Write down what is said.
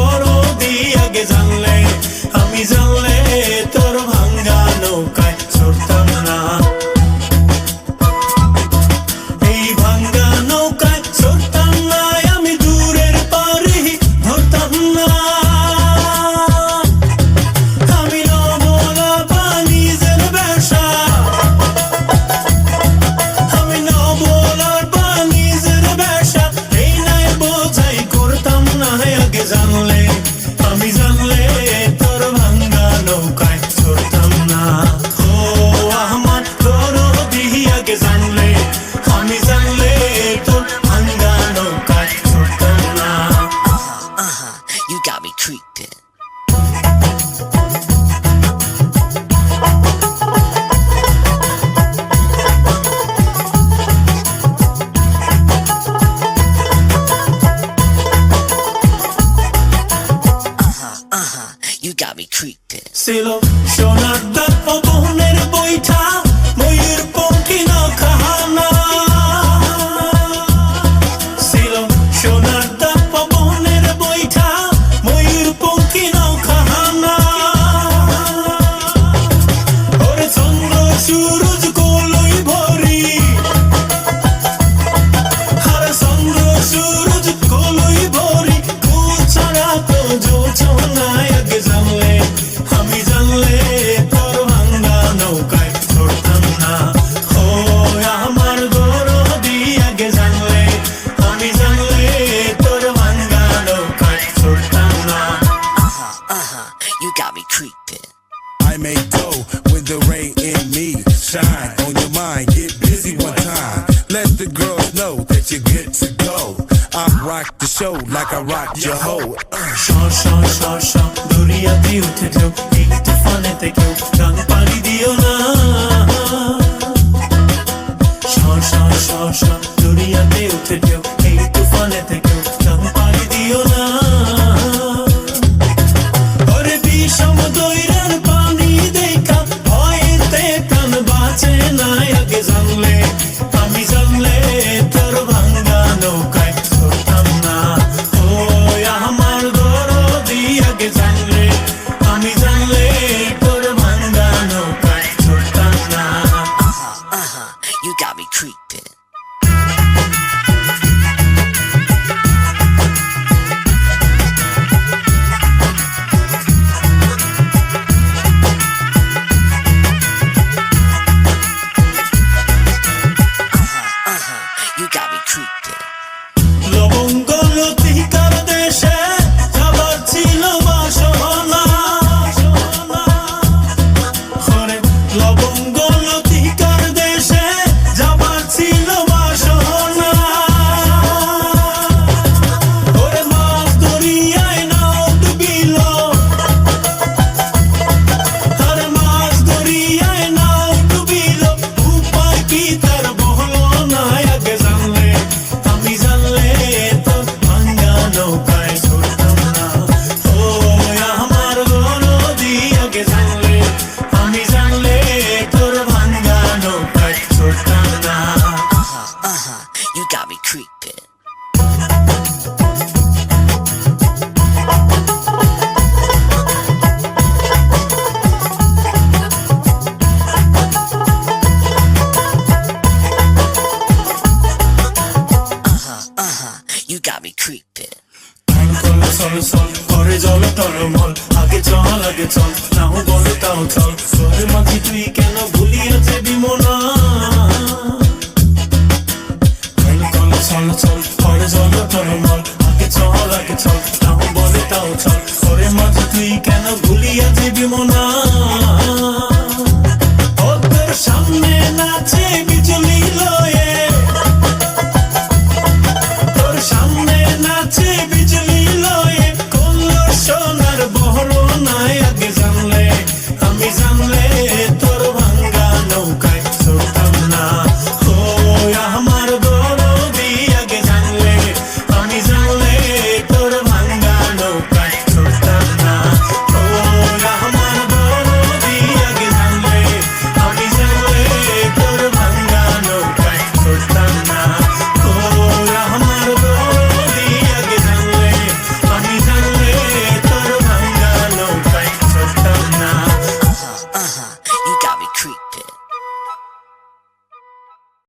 দরদি আগে জানলে, আমি জানলে তোর ভাঙ্গা নৌকায় চড়তাম না। এই ভাঙ্গা নৌকায় চড়তাম না, আমি দূরের পারি ধরতাম না। আমি নবলা বাণিজ্যের ব্যবসা, আমি নবলা বাণিজ্যের ব্যবসা এই নাই বোঝাই করতাম না। আগে জানলে, আমি জানলে তোর ভাঙ্গা নৌকায় চড়তাম না। ও আমার দরদি আগে জানলে, আমি জানলে তোর ভাঙ্গা নৌকায় চড়তাম না। You got me creeping. You got me creeping. ছিল সোনার দাঁত পবনের বৈঠা, ময়ূর পঙ্খী নখানা। ছিল সোনার দাঁত পবনের বৈঠা, ময়ূর পঙ্খী নখানা। ওরে চন্দ্র সূরজ কলই ভরি, আরে চন্দ্র সূরজ কলই ভরি, কুল ছাড়া তো জোছনায়। আগে জানলে, আমি জানলে তোর ভাঙ্গা নৌকায় চড়তাম না। ও আমার দরদি আগে জানলে, আমি জানলে তোর ভাঙ্গা নৌকায় চড়তাম না। You got me creeping. I make dough when the rain in me shine on your mind. Get busy one time. Let the girls know that you're good to go. I rock the show like I rock your hoe. দরিয়াতে উঠে ঢেউ, এই তুফানেতে কেউ রং পানি দিও না। দরিয়াতে উঠে ঢেউ, এই তুফানেতে কেউ রং পানি দিও না। ওরে বিষম দৈরার পানি দেখা ভয়েতে কান বাঁচে না। আগে জানলে, আমি জানলে তোর ভাঙ্গা নৌকায় চড়তাম না। ও আমার দরদি আগে জানলে, আমি জানলে তোর ভাঙ্গা নৌকায় চড়তাম না। You got me creeping. You got me creeping. লবঙ্গ লতিকার দেশে যাবার ছিল বাসনা। ওরে লবঙ্গ লতিকার দেশে যাবার ছিল বাসনা। ওরে মাছ দরিয়ায় নাও ডুবিল, আরে মাছ দরিয়ায় নাও ডুবিল, উপায় কি তার বহলো না। আগে জানলে, আমি জানলে তোর ভাঙ্গা নৌকায় চড়তাম না। ও আমার দরদি আগে জানলে, আমি জানলে তোর ভাঙ্গা নৌকায় চড়তাম না। You got me creeping. You got me creeping. চল করে জল টলমল, আগে চল আগে চল, নাও বলে তাও চল। তোর মাঝি তুই কেন ভুলিয়েছে বিমনা। চল করে জল টলমল, আগে চল আগে চল, নাও বলে তাও চল। তোর মাঝি তুই কেন ভুলিয়েছে বিমনা।